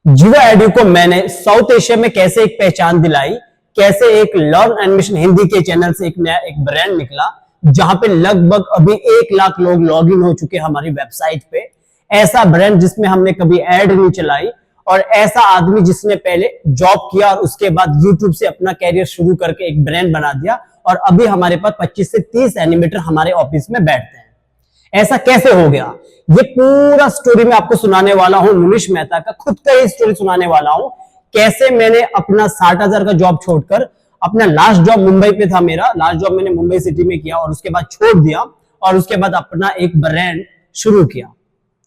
जिवा एडू को मैंने साउथ एशिया में कैसे एक पहचान दिलाई, कैसे एक लर्न एनिमेशन हिंदी के चैनल से एक नया एक ब्रांड निकला जहां पे लगभग अभी 1 लाख लोग लॉग इन हो चुके हैं हमारी वेबसाइट पे। ऐसा ब्रांड जिसमें हमने कभी एड नहीं चलाई, और ऐसा आदमी जिसने पहले जॉब किया और उसके बाद यूट्यूब से अपना कैरियर शुरू करके एक ब्रांड बना दिया, और अभी हमारे पास 25 से 30 एनिमेटर हमारे ऑफिस में बैठते हैं। ऐसा कैसे हो गया, ये पूरा स्टोरी मैं आपको सुनाने वाला हूं। मुनीश मेहता का खुद का ही स्टोरी सुनाने वाला हूं, कैसे मैंने अपना 60,000 का जॉब छोड़कर, अपना लास्ट जॉब मुंबई पे था, मेरा लास्ट जॉब मैंने मुंबई सिटी में किया और उसके बाद छोड़ दिया और उसके बाद अपना एक ब्रांड शुरू किया।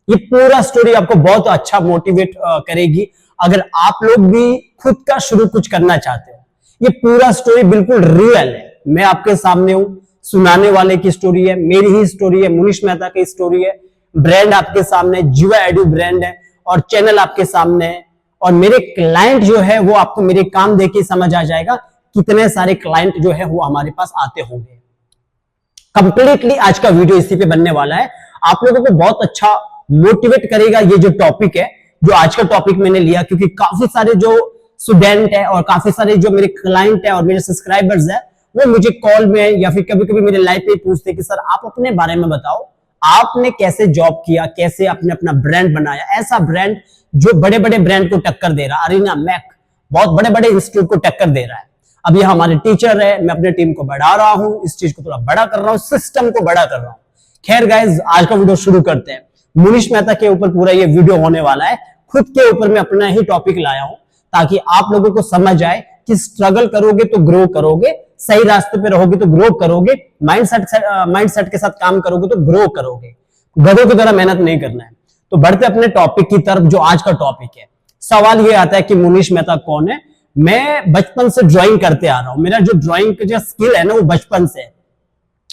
ये पूरा स्टोरी आपको बहुत अच्छा मोटिवेट करेगी अगर आप लोग भी खुद का शुरू कुछ करना चाहते हो। ये पूरा स्टोरी बिल्कुल रियल है, मैं आपके सामने हूं, सुनाने वाले की स्टोरी है, मेरी ही स्टोरी है, मुनीश मेहता की स्टोरी है। ब्रांड आपके सामने जिवा एडू ब्रांड है और चैनल आपके सामने है, और मेरे क्लाइंट जो है वो आपको मेरे काम देख के समझ आ जाएगा कितने सारे क्लाइंट जो है वो हमारे पास आते होंगे। कंप्लीटली आज का वीडियो इसी पे बनने वाला है, आप लोगों को बहुत अच्छा मोटिवेट करेगा ये जो टॉपिक है, जो आज का टॉपिक मैंने लिया, क्योंकि काफी सारे जो स्टूडेंट है और काफी सारे जो मेरे क्लाइंट है और मेरे सब्सक्राइबर्स है वो मुझे कॉल में या फिर कभी कभी मेरे लाइव पे पूछते कि सर आप अपने बारे में बताओ, आपने कैसे जॉब किया, कैसे आपने अपना ब्रांड बनाया, ऐसा ब्रांड जो बड़े बड़े ब्रांड को टक्कर दे रहा, अरीना, मैक, बहुत बड़े बड़े इंस्टीट्यूट को टक्कर दे रहा है। अब ये हमारे टीचर है, मैं अपने टीम को बढ़ा रहा हूं, इस चीज को थोड़ा बड़ा कर रहा हूं, सिस्टम को बड़ा कर रहा हूं। खैर गाइज, आज का वीडियो शुरू करते हैं। मुनीश मेहता के ऊपर पूरा ये वीडियो होने वाला है, खुद के ऊपर मैं अपना ही टॉपिक लाया हूं ताकि आप लोगों को समझ आए कि स्ट्रगल करोगे तो ग्रो करोगे, सही रास्ते पे रहोगे तो ग्रो करोगे, माइंडसेट के साथ काम करोगे तो ग्रो करोगे, गधों की तरह मेहनत नहीं करना है। तो बढ़ते अपने टॉपिक की तरफ, जो आज का टॉपिक है। सवाल ये आता है कि मुनीश मेहता कौन है। मैं बचपन से ड्राइंग करते आ रहा हूं, मेरा जो ड्राइंग का जो स्किल है ना वो बचपन से है।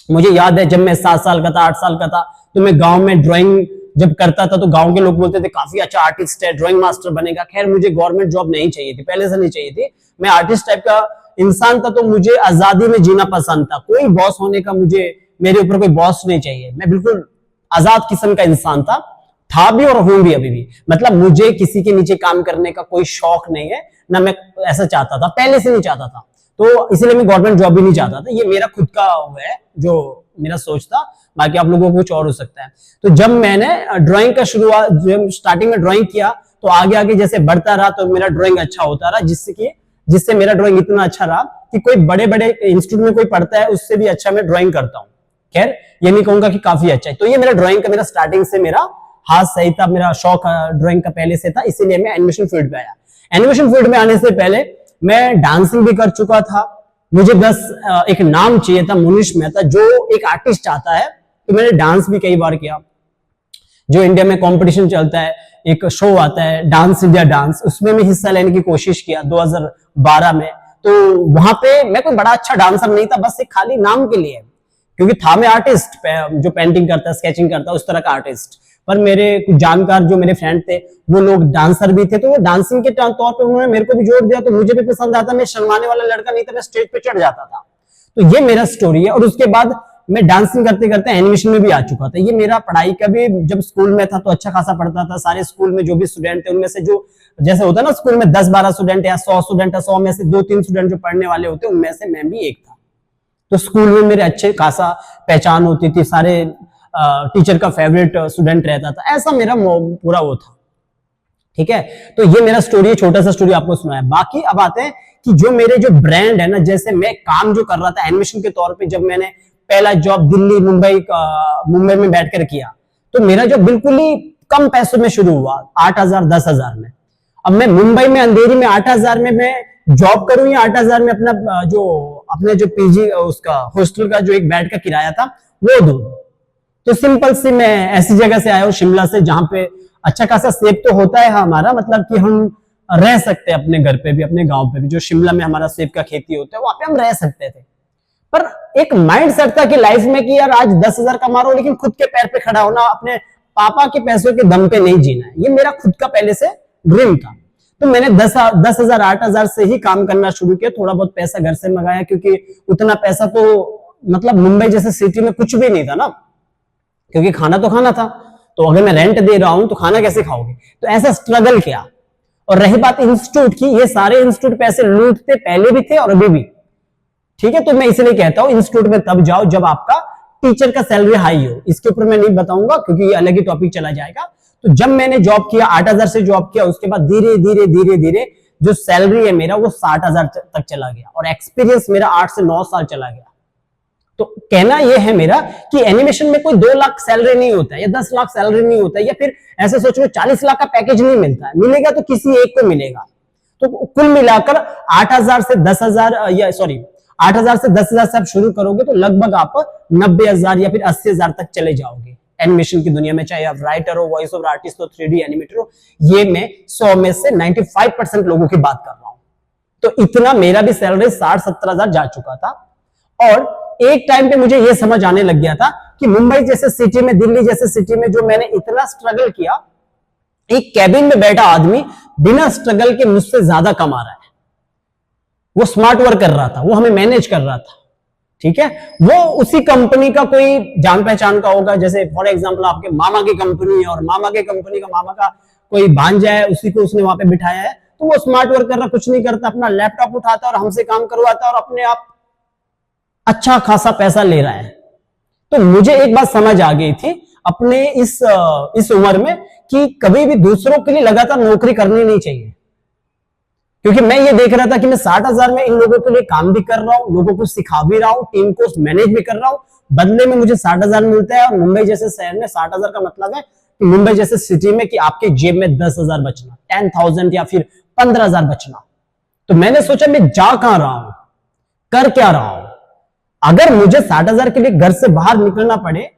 मुझे याद है जब मैं 7 साल का था, 8 साल का था, तो मैं गांव में ड्राइंग जब करता था तो गांव के लोग बोलते थे काफी अच्छा आर्टिस्ट है, ड्राइंग मास्टर बनेगा। खैर मुझे गवर्नमेंट जॉब नहीं चाहिए थी, पहले से नहीं चाहिए थी, मैं आर्टिस्ट टाइप का इंसान था, तो मुझे आजादी में जीना पसंद था। कोई बॉस होने का मुझे, मेरे ऊपर कोई बॉस नहीं चाहिए, मैं बिल्कुल आजाद किस्म का इंसान था भी और हूं भी अभी भी। मतलब मुझे किसी के नीचे काम करने का कोई शौक नहीं है, ना मैं ऐसा चाहता था, पहले से नहीं चाहता था, तो इसलिए मैं गवर्नमेंट जॉब भी नहीं चाहता था। ये मेरा खुद का है जो मेरा सोच था, बाकी आप लोगों को कुछ और हो सकता है। तो जब मैंने ड्राइंग का शुरुआत, जब स्टार्टिंग में ड्राइंग किया, तो आगे आगे जैसे बढ़ता रहा तो मेरा ड्राइंग अच्छा होता रहा, जिससे मेरा ड्राइंग इतना अच्छा रहा कि कोई बड़े बड़े इंस्टीट्यूट में कोई पढ़ता है उससे भी अच्छा मैं ड्राइंग करता हूँ। खैर ये नहीं कहूंगा कि काफी अच्छा है। तो ये मेरा ड्राइंग का, मेरा स्टार्टिंग से मेरा हाथ सही था, मेरा शौक ड्राइंग का पहले से था, इसीलिए मैं एनिमेशन फील्ड में आया। एनिमेशन फील्ड में आने से पहले मैं डांसिंग भी कर चुका था। मुझे बस एक नाम चाहिए था, मुनीश मेहता, जो एक आर्टिस्ट चाहता है। तो मैंने डांस भी कई बार किया, जो इंडिया में कंपटीशन चलता है, एक शो आता है डांस इंडिया डांस, उसमें मैं हिस्सा लेने की कोशिश किया 2012 में। तो वहां पे मैं कोई बड़ा अच्छा डांसर नहीं था, बस एक खाली नाम के लिए, क्योंकि था मैं आर्टिस्ट जो पेंटिंग करता है, स्केचिंग करता है, उस तरह का आर्टिस्ट। पर मेरे कुछ जानकार जो मेरे फ्रेंड थे वो लोग डांसर भी थे, तो वो डांसिंग के तौर पे उन्होंने मेरे को भी जोड़ दिया, तो मुझे भी पसंद आता। मैं शर्माने वाला लड़का नहीं था, मैं स्टेज पे चढ़ जाता था। तो ये मेरा स्टोरी है। और उसके बाद मैं डांसिंग करते करते एनिमेशन में भी आ चुका था। ये मेरा पढ़ाई का भी, जब स्कूल में था तो अच्छा खासा पढ़ता था। सारे स्कूल में जो भी स्टूडेंट थे उनमें से, जो जैसे होता है ना स्कूल में 10-12 स्टूडेंट या 100 स्टूडेंट है, 100 में से 2-3 स्टूडेंट जो पढ़ने वाले होते, उनमें से मैं भी एक था। तो स्कूल में मेरे अच्छे खासा पहचान होती थी, सारे टीचर का फेवरेट स्टूडेंट रहता था, ऐसा मेरा पूरा वो था। ठीक है, तो ये मेरा स्टोरी है, छोटा सा स्टोरी आपको सुनाया। बाकी अब आते हैं कि जो मेरे जो ब्रांड है ना, जैसे मैं काम जो कर रहा था एनिमेशन के तौर पे, जब मैंने पहला जॉब दिल्ली मुंबई में बैठकर किया, तो मेरा जॉब बिल्कुल ही कम पैसों में शुरू हुआ, 8,000 10,000 में। अब मैं मुंबई में अंधेरी में 8,000 में मैं जॉब करूं या 8,000 में अपने जो पीजी उसका हॉस्टल का जो एक बेड का किराया था वो दूं। तो सिंपल सी मैं ऐसी जगह से आया हूँ, शिमला से, जहां पे अच्छा खासा सेव तो होता है हमारा, मतलब कि हम रह सकते हैं अपने घर पे भी, अपने गांव पे भी। जो शिमला में हमारा सेब का खेती होता है वहां पे हम रह सकते थे। पर एक माइंड सेट था कि लाइफ में कि यार आज 10,000 कमा रहा हूं, लेकिन खुद के पैर पे खड़ा होना, अपने पापा के पैसों के दम पे नहीं जीना है। ये मेरा खुद का पहले से ड्रीम था। तो मैंने 10,000 8,000 से ही काम करना शुरू किया। थोड़ा बहुत पैसा घर से मंगाया, क्योंकि उतना पैसा तो मतलब मुंबई जैसे सिटी में कुछ भी नहीं था ना, क्योंकि खाना तो खाना था। तो अगर मैं रेंट दे रहा हूं तो खाना कैसे खाओगे, तो ऐसा स्ट्रगल किया। और रही बात इंस्टीट्यूट की, ये सारे इंस्टीट्यूट पैसे लूटते पहले भी थे और अभी भी, ठीक है। तो मैं इसलिए कहता हूं इंस्टीट्यूट में तब जाओ जब आपका टीचर का सैलरी हाई हो। इसके ऊपर मैं नहीं बताऊंगा क्योंकि ये अलग ही टॉपिक चला जाएगा। तो जब मैंने जॉब किया 8,000 से जॉब किया, उसके बाद धीरे धीरे धीरे धीरे जो सैलरी है मेरा वो 60,000 तक चला गया और एक्सपीरियंस मेरा 8 से 9 साल चला गया। तो कहना यह है मेरा कि एनिमेशन में कोई 2 लाख सैलरी नहीं होता है या 10 लाख सैलरी नहीं होता है, या फिर ऐसे सोच लो 40 लाख का पैकेज नहीं मिलता है, मिलेगा तो किसी एक को मिलेगा। तो कुल मिलाकर 8,000 से 10,000 या सॉरी 8,000 से 10,000 से आप शुरू करोगे तो लगभग आप 90,000 या फिर 80,000 तक चले जाओगे एनिमेशन की दुनिया में, चाहे आप राइटर हो, वॉइस ओवर आर्टिस्ट हो, 3D एनिमेटर हो। ये मैं 100 में से 95% लोगों की बात कर रहा हूं। तो इतना मेरा भी सैलरी 60-70,000 जा चुका था। और एक टाइम पे मुझे ये समझ आने लग गया था कि मुंबई जैसे सिटी में, दिल्ली जैसे सिटी में जो मैंने इतना स्ट्रगल किया, एक कैबिन में बैठा आदमी बिना स्ट्रगल के मुझसे ज्यादा कमा रहा है। वो स्मार्ट वर्क कर रहा था, वो हमें मैनेज कर रहा था, ठीक है। वो उसी कंपनी का कोई जान पहचान का होगा, जैसे फॉर एग्जांपल आपके मामा की कंपनी है और मामा के कंपनी का मामा का कोई भांजा है, उसी को उसने वहां पे बिठाया है। तो वो स्मार्ट वर्क कर रहा, कुछ नहीं करता, अपना लैपटॉप उठाता और हमसे काम करवाता और अपने आप अच्छा खासा पैसा ले रहा है। तो मुझे एक बात समझ आ गई थी अपने इस उम्र में कि कभी भी दूसरों के लिए लगातार नौकरी करनी नहीं चाहिए, क्योंकि मैं ये देख रहा था कि मैं 60,000 में इन लोगों के लिए काम भी कर रहा हूं, लोगों को सिखा भी रहा हूं, टीम को मैनेज भी कर रहा हूं, बदले में मुझे 60,000 मिलता है। और मुंबई जैसे शहर में 60,000 का मतलब है कि मुंबई जैसे सिटी में कि आपके जेब में 10,000 बचना, 10,000 या फिर 15,000 बचना। तो मैंने सोचा मैं जा कहां रहा हूं, कर क्या रहा हूं। अगर मुझे 60,000 के लिए घर से बाहर निकलना पड़े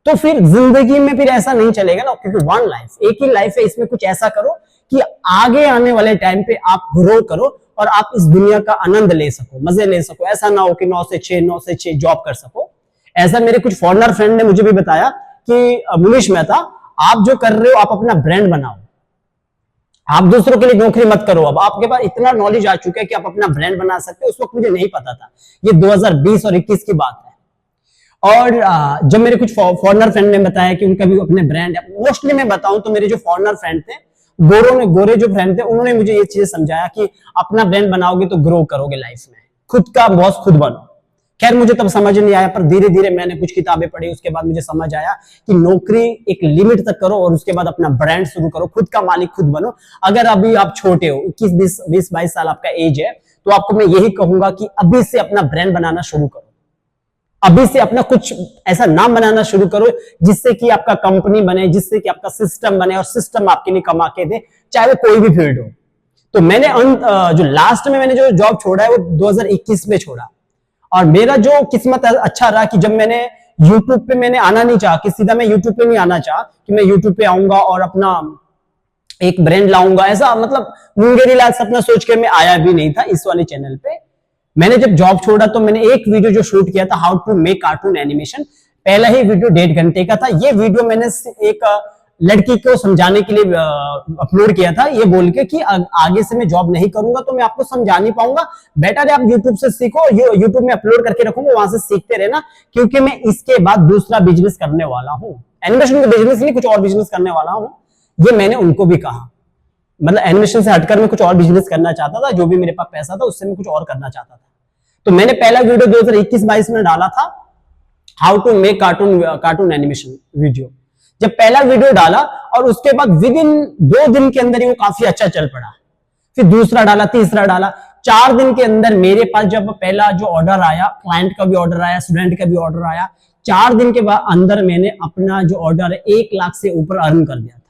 तो फिर जिंदगी में फिर ऐसा नहीं चलेगा ना, क्योंकि वन लाइफ, एक ही लाइफ है, इसमें कुछ ऐसा करो कि आगे आने वाले टाइम पे आप ग्रो करो और आप इस दुनिया का आनंद ले सको, मजे ले सको। ऐसा ना हो कि 9 से 6 जॉब कर सको। ऐसा मेरे कुछ फॉरेनर फ्रेंड ने मुझे भी बताया कि मुनीश मेहता, आप जो कर रहे हो आप अपना ब्रांड बनाओ, आप दूसरों के लिए नौकरी मत करो। अब आपके पास इतना नॉलेज आ चुका है कि आप अपना ब्रांड बना सकते हो। उस वक्त मुझे नहीं पता था, ये 2020 और 21 की बात है। और जब मेरे कुछ फॉरेनर फ्रेंड ने बताया कि उनका भी अपने ब्रांड है, मोस्टली मैं बताऊं तो मेरे जो फॉरेनर फ्रेंड थे, गोरे जो फ्रेंड थे, उन्होंने मुझे ये चीज समझाया कि अपना ब्रांड बनाओगे तो ग्रो करोगे लाइफ में, खुद का बॉस खुद बनो। खैर मुझे तब समझ नहीं आया, पर धीरे धीरे मैंने कुछ किताबें पढ़ी, उसके बाद मुझे समझ आया कि नौकरी एक लिमिट तक करो और उसके बाद अपना ब्रांड शुरू करो, खुद का मालिक खुद बनो। अगर अभी आप छोटे हो, 21, 20, 22 साल आपका एज है, तो आपको मैं यही कहूंगा कि अभी से अपना ब्रांड बनाना शुरू करो। अभी से अपना कुछ ऐसा नाम बनाना शुरू करो जिससे कि आपका कंपनी बने, जिससे कि आपका सिस्टम बने और सिस्टम आपके लिए कमा के दे, चाहे वो कोई भी फील्ड हो। तो मैंने जो लास्ट में मैंने जो जॉब छोड़ा है वो 2021 में छोड़ा। और मेरा जो किस्मत अच्छा रहा कि जब मैंने YouTube पे मैंने आना नहीं चाहा, कि सीधा मैं YouTube पे नहीं आना चाहा कि मैं YouTube पे आऊंगा और अपना एक ब्रांड लाऊंगा, ऐसा मतलब मुंगेरी लाल सपना सोच के मैं आया भी नहीं था इस वाले चैनल पे। मैंने जब जॉब छोड़ा तो मैंने एक वीडियो जो शूट किया था, how to make cartoon animation, पहला ही वीडियो 1.5 घंटे का था। ये वीडियो मैंने एक लड़की को समझाने के लिए अपलोड किया था, ये बोल के कि आगे से मैं जॉब नहीं करूंगा तो मैं आपको समझा नहीं पाऊंगा, बेटर है आप यूट्यूब से सीखो, यूट्यूब में अपलोड करके रखूंगा, वहां से सीखते रहना, क्योंकि मैं इसके बाद दूसरा बिजनेस करने वाला हूं। एनिमेशन का बिजनेस नहीं, कुछ और बिजनेस करने वाला हूं। ये मैंने उनको भी कहा, मतलब एनिमेशन से हटकर मैं कुछ और बिजनेस करना चाहता था, जो भी मेरे पास पैसा था उससे मैं कुछ और करना चाहता था। तो मैंने पहला वीडियो 2021-22 में डाला था, how to make cartoon animation video. जब पहला वीडियो डाला और उसके बाद विद इन 2 दिन के अंदर ही वो काफी अच्छा चल पड़ा, फिर दूसरा डाला, तीसरा डाला, 4 दिन के अंदर मेरे पास जब पहला जो ऑर्डर आया, क्लाइंट का भी ऑर्डर आया, स्टूडेंट का भी ऑर्डर आया, 4 दिन के बाद अंदर मैंने अपना जो ऑर्डर है 1 लाख से ऊपर अर्न कर दिया था।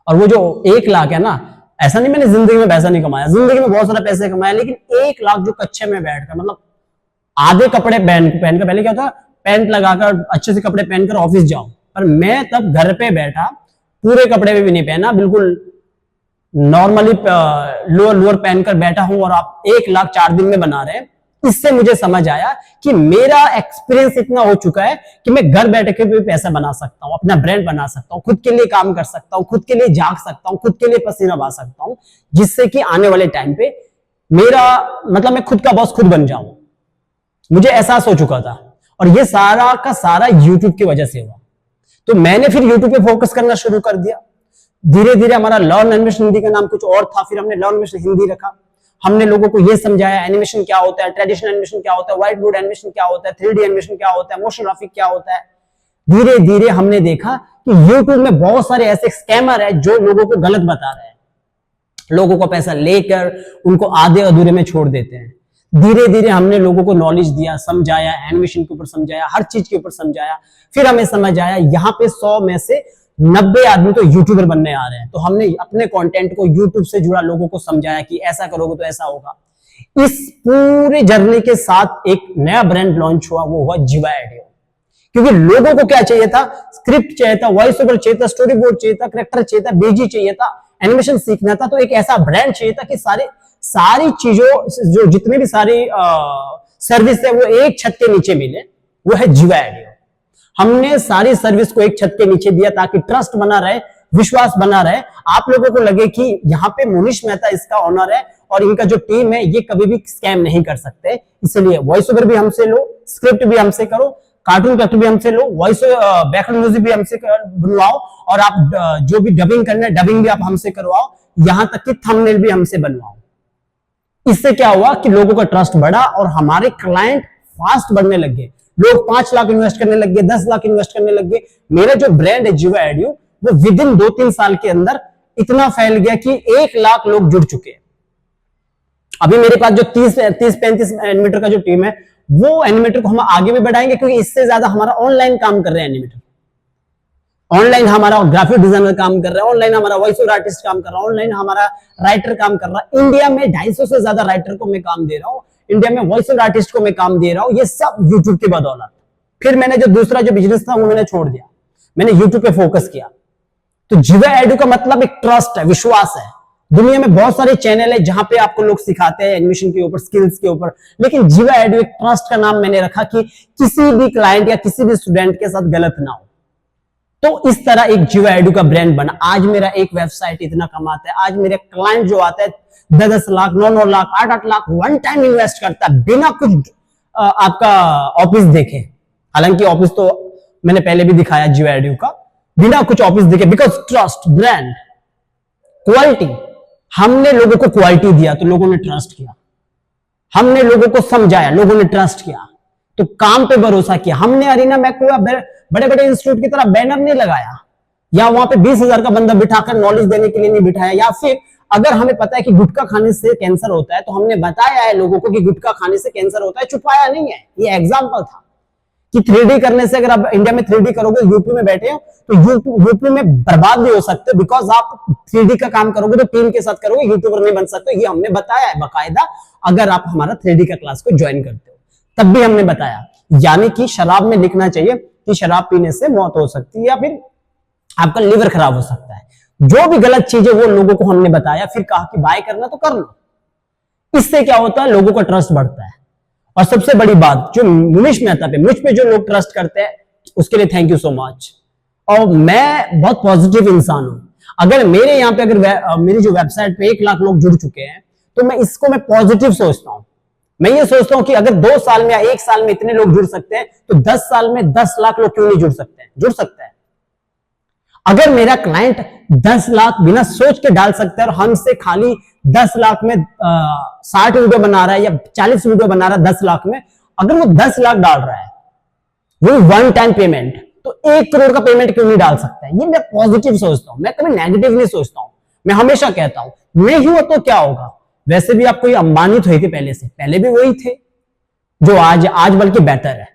और वो जो 1 लाख है ना, ऐसा नहीं मैंने जिंदगी में पैसा नहीं कमाया, जिंदगी में बहुत सारा पैसे कमाया, लेकिन 1 लाख जो कच्चे में बैठकर, मतलब आधे कपड़े पहन कर, पहले क्या होता, पैंट लगाकर अच्छे से कपड़े पहनकर ऑफिस जाओ, पर मैं तब घर पे बैठा, पूरे कपड़े भी नहीं पहना, बिल्कुल नॉर्मली लोअर पहनकर बैठा हूं और आप 1 लाख 4 दिन में बना रहे हैं। इससे मुझे समझ आया कि मेरा एक्सपीरियंस इतना हो चुका है कि मैं घर बैठ के भी पैसा बना सकता हूं, अपना ब्रांड बना सकता हूं, खुद के लिए काम कर सकता हूं, खुद के लिए जाग सकता हूं, खुद के लिए पसीना बहा सकता हूं, जिससे कि आने वाले टाइम पे मेरा मतलब मैं खुद का बॉस खुद बन जाऊं। मुझे एहसास हो चुका था और ये सारा का सारा यूट्यूब की वजह से हुआ। तो मैंने फिर यूट्यूब पे फोकस करना शुरू कर दिया। धीरे धीरे हमारा लर्न एनिमेशन हिंदी का नाम कुछ और था, फिर हमने लर्न एनिमेशन हिंदी रखा। हमने लोगों को ये समझाया एनिमेशन क्या होता है, ट्रेडिशनल एनिमेशन क्या होता है, व्हाइट बोर्ड एनिमेशन क्या होता है, 3D एनिमेशन क्या होता है, मोशन ग्राफिक क्या होता है। धीरे धीरे हमने देखा कि YouTube में बहुत सारे ऐसे स्कैमर है जो लोगों को गलत बता रहे हैं, लोगों को पैसा लेकर उनको आधे अधूरे में छोड़ देते हैं। धीरे धीरे हमने लोगों को नॉलेज दिया, समझाया, एनिमेशन के ऊपर समझाया, हर चीज के ऊपर समझाया। फिर हमें समझ आया यहाँ पे 100 में से 90 आदमी तो यूट्यूबर बनने आ रहे हैं, तो हमने अपने कंटेंट को यूट्यूब से जुड़ा लोगों को समझाया कि ऐसा करोगे तो ऐसा होगा। इस पूरे जर्नी के साथ एक नया ब्रांड लॉन्च हुआ, वो हुआ जीवा एडियो। क्योंकि लोगों को क्या चाहिए था, स्क्रिप्ट चाहिए था, वॉइस ओवर चाहिए था, स्टोरी बोर्ड चाहिए था, करेक्टर चाहिए था, बीजी चाहिए था, एनिमेशन सीखना था, तो एक ऐसा ब्रांड चाहिए था कि सारी चीजों जो जितने भी सारी सर्विस है वो एक छत के नीचे मिले, वो है जीवा एडियो। हमने सारी सर्विस को एक छत के नीचे दिया ताकि ट्रस्ट बना रहे, विश्वास बना रहे, आप लोगों को लगे कि यहाँ पे मुनीश मेहता इसका ऑनर है और इनका जो टीम है ये कभी भी स्कैम नहीं कर सकते। इसलिए वॉइस ओवर भी हमसे लो, स्क्रिप्ट भी हमसे करो, कार्टून कट भी हमसे लो, वॉइस बैकग्राउंड म्यूजिक भी हमसे बनवाओ, और आप जो भी डबिंग करना है डबिंग भी आप हमसे करवाओ, यहां तक कि थंबनेल भी हमसे बनवाओ। इससे क्या हुआ कि लोगों का ट्रस्ट बढ़ा और हमारे क्लाइंट फास्ट बढ़ने लग गए। लोग 5 लाख इन्वेस्ट करने लग गए, 10 लाख इन्वेस्ट करने लग गए। मेरा जो ब्रांड है जीवा एडियो, वो विद इन 2-3 साल के अंदर इतना फैल गया कि 1 लाख लोग जुड़ चुके हैं। अभी मेरे पास जो 30-35 एनिमेटर का जो टीम है, वो एनिमेटर को हम आगे भी बढ़ाएंगे, क्योंकि इससे ज्यादा हमारा ऑनलाइन काम कर रहे हैं एनिमेटर। ऑनलाइन हमारा ग्राफिक डिजाइनर काम कर रहा है, ऑनलाइन हमारा वॉइस ओवर आर्टिस्ट काम कर रहा है, ऑनलाइन हमारा राइटर काम कर रहा है। इंडिया में 250 से ज्यादा राइटर को मैं काम दे रहा हूं, इंडिया में वॉइस ओवर आर्टिस्ट को मैं काम दे रहा हूं, ये सब यूट्यूब की बदौलत। फिर मैंने जो दूसरा जो बिजनेस था वो मैंने छोड़ दिया, मैंने यूट्यूब पे फोकस किया। तो जीवा एडियो का मतलब एक ट्रस्ट है, विश्वास है। दुनिया में बहुत सारे चैनल है जहां पे आपको लोग सिखाते हैं एनिमेशन के ऊपर, स्किल्स के ऊपर, लेकिन जीवा एडियो एक ट्रस्ट का नाम मैंने रखा कि किसी भी क्लाइंट या किसी भी स्टूडेंट के साथ गलत ना हो। तो इस तरह एक जीवा एडियो का ब्रांड बना। आज मेरा एक वेबसाइट इतना कमाता है, आज मेरे क्लाइंट जो आता है 10-10 lakh, 9-9 lakh, 8-8 lakh one time invest करता है बिना कुछ आपका ऑफिस देखे। हालांकि ऑफिस तो मैंने पहले भी दिखाया जीवा एडियो का, बिना कुछ ऑफिस देखे, बिकॉज ट्रस्ट, ब्रांड, क्वालिटी। हमने लोगों को क्वालिटी दिया तो लोगों ने ट्रस्ट किया, हमने लोगों को समझाया, लोगों ने ट्रस्ट किया, तो काम पे भरोसा किया। हमने अरीना मैक्रो बड़े बड़े इंस्टीट्यूट की तरह बैनर नहीं लगाया, या वहां पे 20,000 का बंदा बिठाकर नॉलेज देने के लिए नहीं बिठाया, या फिर अगर हमें पता है कि गुटखा खाने से कैंसर होता है तो हमने बताया है लोगों को कि गुटखा खाने से कैंसर होता है, छुपाया नहीं है। ये एग्जाम्पल था कि 3D करने से, अगर आप इंडिया में 3D करोगे, यूपी में बैठे हो तो यूपी में बर्बाद भी हो सकते हो, बिकॉज आप 3D का काम करोगे तो टीम के साथ करोगे, यूट्यूबर नहीं बन सकते। ये हमने बताया है बाकायदा, अगर आप हमारा 3D का क्लास को ज्वाइन करते हो तब भी हमने बताया। यानी कि शराब में लिखना चाहिए कि शराब पीने से मौत हो सकती है या फिर आपका लिवर खराब हो सकता है। जो भी गलत चीज है वो लोगों को हमने बताया, फिर कहा कि बाय करना तो कर लो। इससे क्या होता है, लोगों का ट्रस्ट बढ़ता है। और सबसे बड़ी बात, जो मुनीश मेहता पे, मुझ पे जो लोग ट्रस्ट करते हैं उसके लिए थैंक यू सो मच। और मैं बहुत पॉजिटिव इंसान हूं। अगर मेरे यहाँ पे अगर मेरी जो वेबसाइट पे 1 लाख लोग जुड़ चुके हैं तो मैं इसको मैं पॉजिटिव सोचता हूं। मैं ये सोचता हूं कि अगर 2 साल में या 1 साल में इतने लोग जुड़ सकते हैं तो 10 साल में 10 लाख लोग क्यों नहीं जुड़ सकते हैं? जुड़ सकते हैं। अगर मेरा क्लाइंट 10 लाख बिना सोच के डाल सकता है और हमसे खाली 10 लाख में 60 वीडियो बना रहा है या 40 वीडियो बना रहा है 10 लाख में, अगर वो 10 लाख डाल रहा है वो वन टाइम पेमेंट, तो 1 करोड़ का पेमेंट क्यों नहीं डाल सकता है? ये मैं पॉजिटिव सोचता हूं, मैं कभी नेगेटिव नहीं सोचता हूं। मैं हमेशा कहता हूं नहीं हुआ तो क्या होगा। वैसे भी आप कोई अंबानी हुए थे पहले भी वही थे जो आज बल्कि बेहतर है।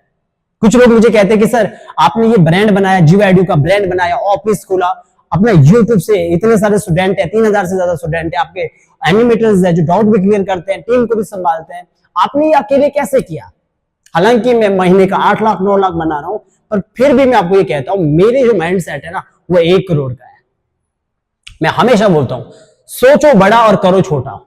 कुछ लोग मुझे कहते हैं कि सर आपने ये ब्रांड बनाया, जीवा एडियो का ब्रांड बनाया, ऑफिस खोला, अपना यूट्यूब से इतने सारे स्टूडेंट है, 3000 से ज्यादा स्टूडेंट है, आपके एनिमेटर्स है जो डाउट भी क्लियर करते हैं, टीम को भी संभालते हैं, आपने ये अकेले कैसे किया? हालांकि मैं महीने का 8 लाख 9 लाख बना रहा हूं, पर फिर भी मैं आपको ये कहता हूं मेरे जो माइंड सेट है ना वो 1 करोड़ का है। मैं हमेशा बोलता हूं सोचो बड़ा और करो छोटा।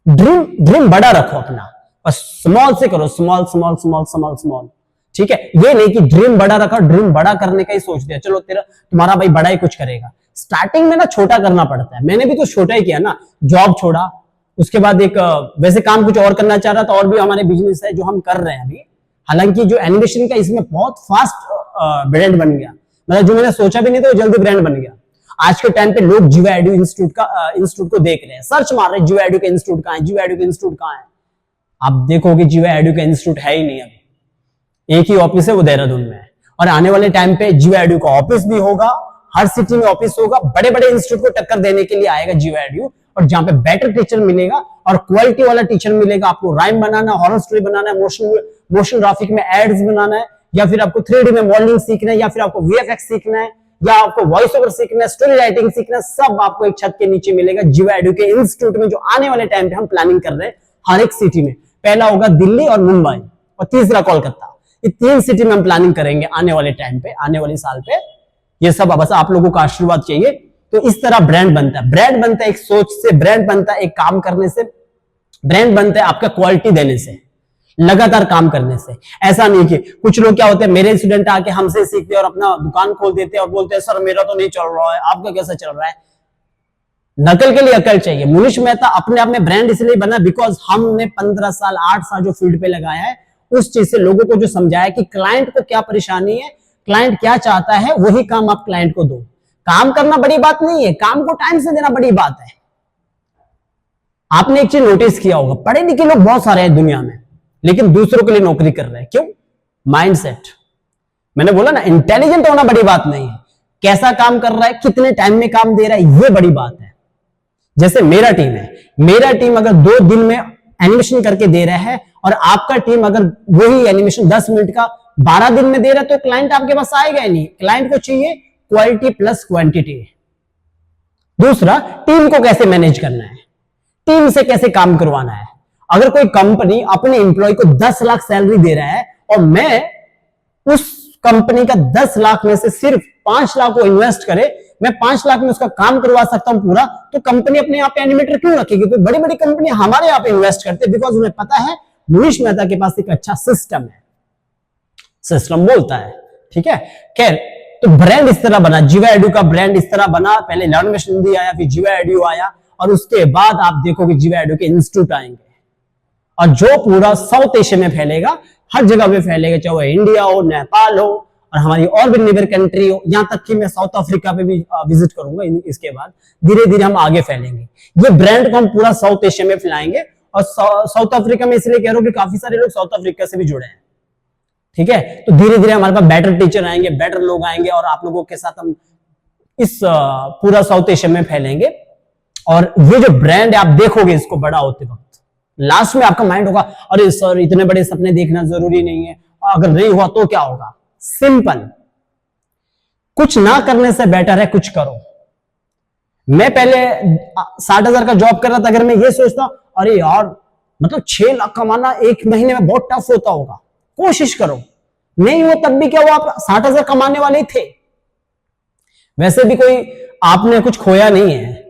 ड्रीम बड़ा रखो अपना, बस स्मॉल से करो, small small small small small. ठीक है, ये नहीं कि ड्रीम बड़ा रखा, ड्रीम बड़ा करने का ही सोच दिया, चलो तुम्हारा भाई बड़ा ही कुछ करेगा। स्टार्टिंग में ना छोटा करना पड़ता है। मैंने भी तो छोटा ही किया ना, जॉब छोड़ा, उसके बाद एक वैसे काम कुछ और करना चाह रहा था, और भी हमारे बिजनेस है जो हम कर रहे हैं अभी। हालांकि जो एनिमेशन का इसमें बहुत फास्ट ब्रांड बन गया, मतलब जो मैंने सोचा भी नहीं था वो जल्दी ब्रांड बन गया। आज के टाइम पे लोग जीवा एडु इंस्टीट्यूट को देख रहे हैं, सर्च मार रहे हैं जीवा एडु का इंस्टीट्यूट कहाँ है, जीवा एडु का इंस्टीट्यूट कहाँ है। आप देखोगे जीवा एडु का इंस्टीट्यूट है ही नहीं, अभी एक ही ऑफिस है, वो देहरादून में है। और आने वाले टाइम पे जीवा एडु का ऑफिस भी होगा, हर सिटी में ऑफिस होगा, बड़े बड़े इंस्टीट्यूट को टक्कर देने के लिए आएगा जीवा एडु। और जहां पे बेटर टीचर मिलेगा और क्वालिटी वाला टीचर मिलेगा, आपको राइम बनाना, हॉरर स्टोरी बनाना है, मोशन ग्राफिक में एड्स बनाना है, या फिर आपको 3D में मॉडलिंग सीखना है, या फिर आपको वीएफएक्स सीखना है, या आपको वॉइस ओवर सीखना है, स्टोरी राइटिंग सीखना है, सब आपको एक छत के नीचे मिलेगा जीवा एडु के इंस्टीट्यूट में, जो आने वाले टाइम पे हम प्लानिंग कर रहे हैं हर एक सिटी में। पहला होगा दिल्ली और मुंबई, और तीसरा कोलकाता। ये 3 सिटी में हम प्लानिंग करेंगे आने वाले टाइम पे, आने वाले साल पे। ये सब बस आप लोगों का आशीर्वाद चाहिए। तो इस तरह ब्रांड बनता है। ब्रांड बनता है एक सोच से, ब्रांड बनता है एक काम करने से, ब्रांड बनता है आपका क्वालिटी देने से, लगातार काम करने से। ऐसा नहीं कि कुछ लोग क्या होते हैं, मेरे स्टूडेंट आके हमसे सीखते हैं और अपना दुकान खोल देते हैं और बोलते हैं सर मेरा तो नहीं चल रहा है, आपका कैसा चल रहा है। नकल के लिए अकल चाहिए। मुनीष मेहता अपने आप में ब्रांड इसलिए बना बिकॉज हमने 15 साल 8 साल जो फील्ड पे लगाया है, उस चीज से लोगों को जो समझाया कि क्लाइंट को क्या परेशानी है, क्लाइंट क्या चाहता है, वही काम आप क्लाइंट को दो। काम करना बड़ी बात नहीं है, काम को टाइम से देना बड़ी बात है। आपने एक चीज नोटिस किया होगा, पढ़े लिखे लोग बहुत सारे हैं दुनिया में, लेकिन दूसरों के लिए नौकरी कर रहे हैं। क्यों? माइंडसेट। मैंने बोला ना, इंटेलिजेंट होना बड़ी बात नहीं है, कैसा काम कर रहा है, कितने टाइम में काम दे रहा है, ये बड़ी बात है। जैसे मेरा टीम है, मेरा टीम अगर 2 दिन में एनिमेशन करके दे रहा है और आपका टीम अगर वही एनिमेशन 10 मिनट का 12 दिन में दे रहा है, तो क्लाइंट आपके पास आएगा ही नहीं। क्लाइंट को चाहिए क्वालिटी प्लस क्वांटिटी। दूसरा, टीम को कैसे मैनेज करना है, टीम से कैसे काम करवाना है। अगर कोई कंपनी अपने एम्प्लॉय को 10 लाख सैलरी दे रहा है और मैं उस कंपनी का 10 लाख में से सिर्फ 5 लाख को इन्वेस्ट करे, मैं 5 लाख में उसका काम करवा सकता हूं पूरा, तो कंपनी अपने यहाँ पे एनिमेटर क्यों रखेगी? तो बड़ी बड़ी कंपनी हमारे यहाँ पे इन्वेस्ट करते हैं बिकॉज उन्हें पता है मुनीष मेहता के पास एक अच्छा सिस्टम है, सिस्टम बोलता है। ठीक है, खैर, तो ब्रांड इस तरह बना, जीवा एडु का ब्रांड इस तरह बना। पहले लर्न मिशन हिंदी आया, फिर जीवा एडु आया, और उसके बाद आप देखोगे जीवा एडु के इंस्टीट्यूट आएंगे, और जो पूरा साउथ एशिया में फैलेगा, हर जगह पे फैलेगा, चाहे वो इंडिया हो, नेपाल हो, और हमारी और भी नेबर कंट्री हो, यहां तक कि मैं साउथ अफ्रीका पे भी विजिट करूंगा। इसके बाद धीरे धीरे हम आगे फैलेंगे। ये ब्रांड को हम पूरा साउथ एशिया में फैलाएंगे। और साउथ अफ्रीका में इसलिए कह रहा हूं कि काफी सारे लोग साउथ अफ्रीका से भी जुड़े हैं। ठीक है, तो धीरे धीरे हमारे पास बेटर टीचर आएंगे, बेटर लोग आएंगे, और आप लोगों के साथ हम इस पूरा साउथ एशिया में फैलेंगे। और ये जो ब्रांड है, आप देखोगे इसको बड़ा होते वक्त, लास्ट में आपका माइंड होगा अरे सर इतने बड़े सपने देखना जरूरी नहीं है, अगर नहीं हुआ तो क्या होगा। सिंपल, कुछ ना करने से बेटर है कुछ करो। मैं पहले 60,000 का जॉब कर रहा था, अगर मैं ये सोचता अरे यार मतलब 6 लाख कमाना एक महीने में बहुत टफ होता होगा, कोशिश करो, नहीं हो तब भी क्या हुआ, आप 60,000 कमाने वाले ही थे। वैसे भी कोई आपने कुछ खोया नहीं है।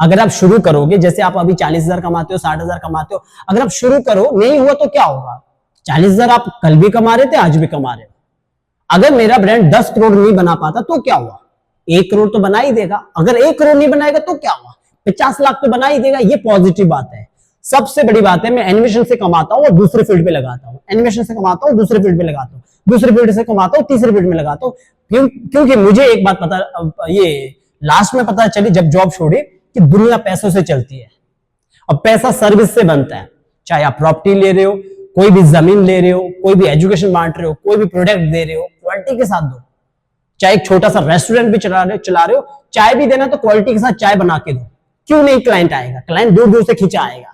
अगर आप शुरू करोगे, जैसे आप अभी 40,000 कमाते हो, 60,000 कमाते हो, अगर आप शुरू करो, नहीं हुआ तो क्या होगा। 40,000 आप कल भी कमा रहे थे, आज भी कमा रहे हो। अगर मेरा ब्रांड 10 करोड़ नहीं बना पाता तो क्या हुआ, 1 करोड़ तो बना ही देगा। अगर 1 करोड़ नहीं बनाएगा तो क्या हुआ, 50 लाख तो बना ही देगा। ये पॉजिटिव बात है। सबसे बड़ी बात है, मैं एनिमेशन से कमाता हूं और दूसरे फील्ड पे लगाता हूं, एनिमेशन से कमाता हूं दूसरे फील्ड पे लगाता हूं, दूसरे फील्ड से कमाता हूं तीसरे फील्ड में लगाता हूं। क्योंकि मुझे एक बात पता, ये लास्ट में पता चली जब जॉब छोड़ी, कि दुनिया पैसों से चलती है और पैसा सर्विस से बनता है। चाहे आप प्रॉपर्टी ले रहे हो, कोई भी जमीन ले रहे हो, कोई भी एजुकेशन बांट रहे हो, कोई भी प्रोडक्ट दे रहे हो, क्वालिटी के साथ दो। चाहे एक छोटा सा रेस्टोरेंट भी चला रहे हो, चाय भी देना तो क्वालिटी के साथ चाय बना के दो। क्यों नहीं, क्लाइंट आएगा, क्लाइंट दूर दूर से खींचा आएगा।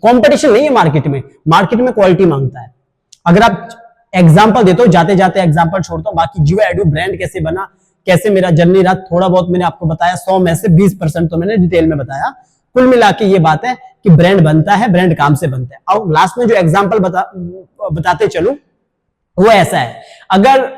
कंपटीशन नहीं है मार्केट में क्वालिटी मांगता है। अगर आप एग्जांपल देते हो, जाते जाते एग्जांपल छोड़ता हूं, बाकी जीवा एडु ब्रांड कैसे बना, कैसे मेरा जर्नी रहा, थोड़ा बहुत मैंने आपको बताया। 100 में से 20% तो मैंने डिटेल में बताया। कुल मिला के ये बात है कि ब्रांड बनता है, ब्रांड काम से बनता है। और लास्ट में जो एग्जांपल बताते चलूं वो ऐसा है, अगर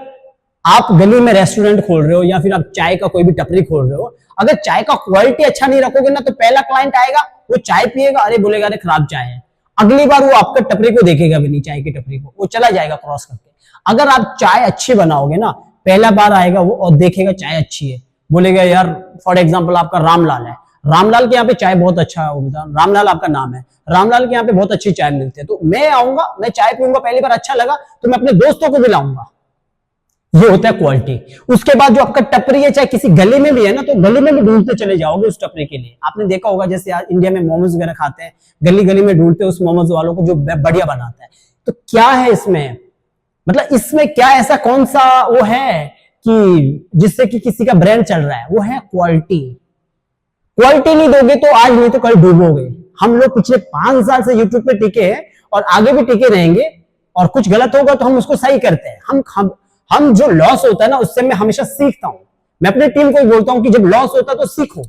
आप गली में रेस्टोरेंट खोल रहे हो या फिर आप चाय का कोई भी टपरी खोल रहे हो, अगर चाय का क्वालिटी अच्छा नहीं रखोगे ना, तो पहला क्लाइंट आएगा, वो चाय पिएगा, अरे बोलेगा अरे खराब चाय है, अगली बार वो आपका टपरी को देखेगा भी नहीं, चाय की टपरी को, वो चला जाएगा क्रॉस करके। अगर आप चाय अच्छी बनाओगे ना, पहला बार आएगा वो और देखेगा चाय अच्छी है, बोलेगा यार, फॉर एग्जांपल आपका रामलाल है, रामलाल के यहाँ पे चाय बहुत अच्छा है, रामलाल आपका नाम है, रामलाल के यहाँ पे बहुत अच्छी चाय मिलती है, तो मैं आऊंगा, मैं चाय पीऊंगा, पहली बार अच्छा लगा तो मैं अपने दोस्तों को भी लाऊंगा। ये होता है क्वालिटी। उसके बाद जो आपका टपरी है, चाहे किसी गली में भी है ना, तो गली में भी ढूंढते चले जाओगे उस टपरी के लिए। आपने देखा होगा जैसे आज इंडिया में मोमोज वगैरह खाते हैं, गली गली में ढूंढते उस मोमोज वालों को जो बढ़िया बनाता है। तो क्या है इसमें, मतलब इसमें क्या ऐसा कौन सा वो है कि जिससे कि किसी का ब्रांड चल रहा है, वो है क्वालिटी। क्वालिटी नहीं दोगे तो आज नहीं तो कल डूबोगे। हम लोग पिछले 5 साल से यूट्यूब पे टिके हैं और आगे भी टिके रहेंगे, और कुछ गलत होगा तो हम उसको सही करते हैं। हम जो लॉस होता है ना, उससे मैं हमेशा सीखता हूं। मैं अपनी टीम को बोलता हूं कि जब लॉस होता है तो सीखो,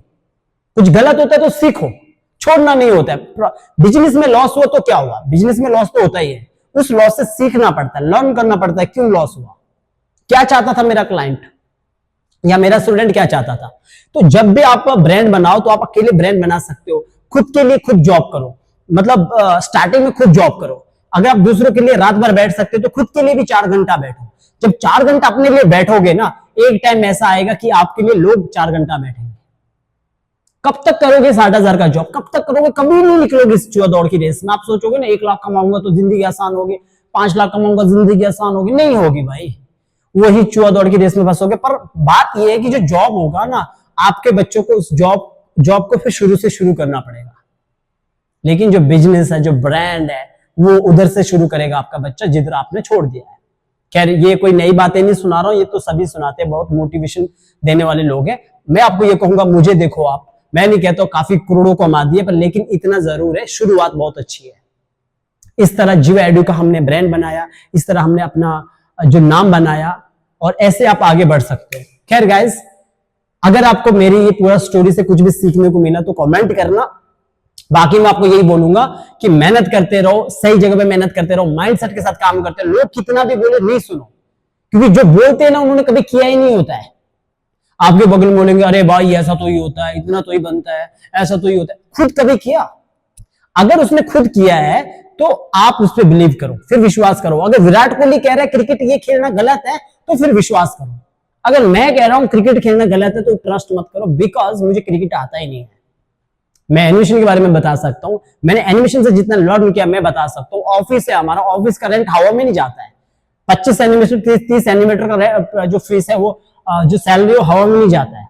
कुछ गलत होता है तो सीखो, छोड़ना नहीं होता है। बिजनेस में लॉस हुआ तो क्या हुआ, बिजनेस में लॉस तो होता ही है, उस लॉस से सीखना पड़ता है, लर्न करना पड़ता है क्यों लॉस हुआ, क्या चाहता था मेरा क्लाइंट या मेरा स्टूडेंट क्या चाहता था। तो जब भी आप ब्रांड बनाओ तो आप अकेले ब्रांड बना सकते हो, खुद के लिए खुद जॉब करो, मतलब स्टार्टिंग में खुद जॉब करो। अगर आप दूसरों के लिए रात भर बैठ सकते हो तो खुद के लिए भी 4 घंटा बैठो। जब 4 घंटा अपने लिए बैठोगे ना, एक टाइम ऐसा आएगा कि आपके लिए लोग 4 घंटा बैठेंगे। कब तक करोगे 60,000 का जॉब, कब तक करोगे, कभी नहीं निकलोगे इस जुआ दौड़ की रेस में। आप सोचोगे ना 1 लाख कमाऊंगा तो जिंदगी आसान होगी, 5 लाख कमाऊंगा जिंदगी आसान होगी, नहीं होगी भाई, वही चुआ दौड़ की रेस में फंसोगे। पर बात यह है कि जो जॉब होगा ना, आपके बच्चों को उस जॉब को फिर शुरू से शुरू करना पड़ेगा। लेकिन जो बिजनेस है, जो ब्रांड है, वो उधर से शुरू करेगा आपका बच्चा जिधर आपने छोड़ दिया है। खैर ये कोई नई बातें नहीं सुना रहा हूं, ये तो सभी सुनाते हैं, बहुत मोटिवेशन देने वाले लोग हैं। मैं आपको ये कहूंगा, मुझे देखो आप, मैं नहीं कहता काफी करोड़ों कमा दिए, पर लेकिन इतना जरूर है, शुरुआत बहुत अच्छी है। इस तरह जियो एडू का हमने ब्रांड बनाया, इस तरह हमने अपना जो नाम बनाया, और ऐसे आप आगे बढ़ सकते हो। खैर गाइस, अगर आपको मेरी ये पूरा स्टोरी से कुछ भी सीखने को मिला तो कमेंट करना। बाकी मैं आपको यही बोलूंगा कि मेहनत करते रहो, सही जगह पे मेहनत करते रहो, माइंडसेट के साथ काम करते रहो। लोग कितना भी बोले नहीं सुनो, क्योंकि जो बोलते हैं ना उन्होंने कभी किया ही नहीं होता है। आपके बगल में बोलेंगे अरे भाई ऐसा तो ही होता है, इतना तो ही बनता है, ऐसा तो ही होता है। खुद कभी किया? अगर उसने खुद किया है तो आप उस पर बिलीव करो, फिर विश्वास करो। अगर विराट कोहली कह रहा है क्रिकेट ये खेलना गलत है तो फिर विश्वास करो। अगर मैं कह रहा हूं क्रिकेट खेलना गलत है तो ट्रस्ट मत करो, बिकॉज मुझे क्रिकेट आता ही नहीं है। मैं एनिमेशन के बारे में बता सकता हूं, मैंने एनिमेशन से जितना लर्न किया मैं बता सकता हूं। ऑफिस है हमारा, ऑफिस का रेंट हवा में नहीं जाता है। 25 एनिमेशन 30 एनिमेटर का जो फीस है, वो जो सैलरी हो हवा में नहीं जाता है।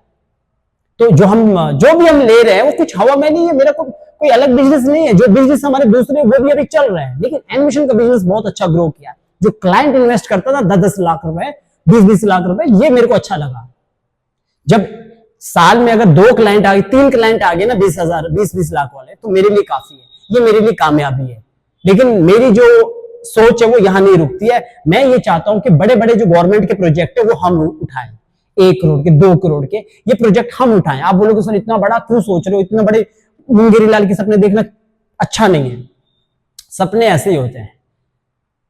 तो जो भी हम ले रहे हैं वो कुछ हवा में नहीं है। मेरा कोई अलग बिजनेस नहीं है, जो बिजनेस हमारे दूसरे वो भी अभी चल रहे हैं, लेकिन एनिमेशन का बिजनेस बहुत अच्छा ग्रो किया। जो क्लाइंट इन्वेस्ट करता था 10-10 लाख रुपए, 20-20 लाख रुपए, ये मेरे को अच्छा लगा। जब साल में अगर 2 क्लाइंट आ गए, 3 क्लाइंट आ गए ना 20 लाख वाले, तो मेरे लिए काफी है, ये मेरे लिए कामयाबी है। लेकिन मेरी जो सोच है वो यहां नहीं रुकती है। मैं ये चाहता हूं कि बड़े बड़े जो गवर्नमेंट के प्रोजेक्ट है वो हम उठाएं, 1 करोड़ के, 2 करोड़ के, ये प्रोजेक्ट हम उठाएं। आप बोलोगे सर इतना बड़ा क्यों सोच रहे हो, इतने बड़े मुंगेरी लाल के सपने देखना अच्छा नहीं है। सपने ऐसे ही होते हैं,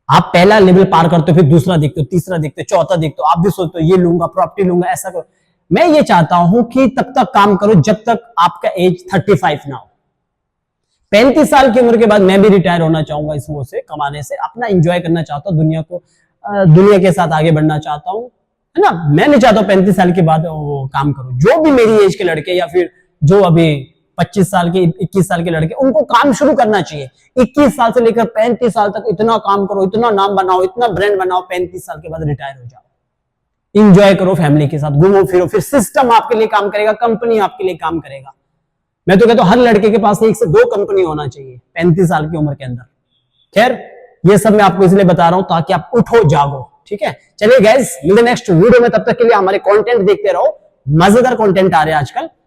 आप पहला लेवल पार करते हो, फिर दूसरा देखते हो, तीसरा देखते हो, चौथा देखते हो, आप भी सोचते हो ये लूंगा, प्रॉपर्टी लूंगा, ऐसा करो। मैं ये चाहता हूं कि तब तक काम करो जब तक आपका एज 35 ना हो। 35 साल की उम्र के बाद मैं भी रिटायर होना चाहूंगा, इस वो से कमाने से अपना एंजॉय करना चाहता हूं, दुनिया के साथ आगे बढ़ना चाहता हूं, है ना। मैं नहीं चाहता 35 साल के बाद वो काम करूं। जो भी मेरी एज के लड़के या फिर जो अभी 25 साल के, 21 साल के लड़के, उनको काम शुरू करना चाहिए। 21 साल से लेकर 35 साल तक इतना काम करो, इतना नाम बनाओ, इतना ब्रांड बनाओ, 35 साल के बाद रिटायर हो जाओ, इंजॉय करो फैमिली के साथ, घूमो फिरो, फिर सिस्टम आपके लिए काम करेगा, कंपनी आपके लिए काम करेगा। मैं तो कहता हूं हर लड़के के पास 1 से 2 कंपनी होना चाहिए 35 साल की उम्र के अंदर। खैर ये सब मैं आपको इसलिए बता रहा हूं ताकि आप उठो जागो, ठीक है। चलिए गाइस, मिलते नेक्स्ट वीडियो में, तब तक के लिए हमारे कंटेंट देखते रहो, मजेदार कंटेंट आ रहे हैं आजकल।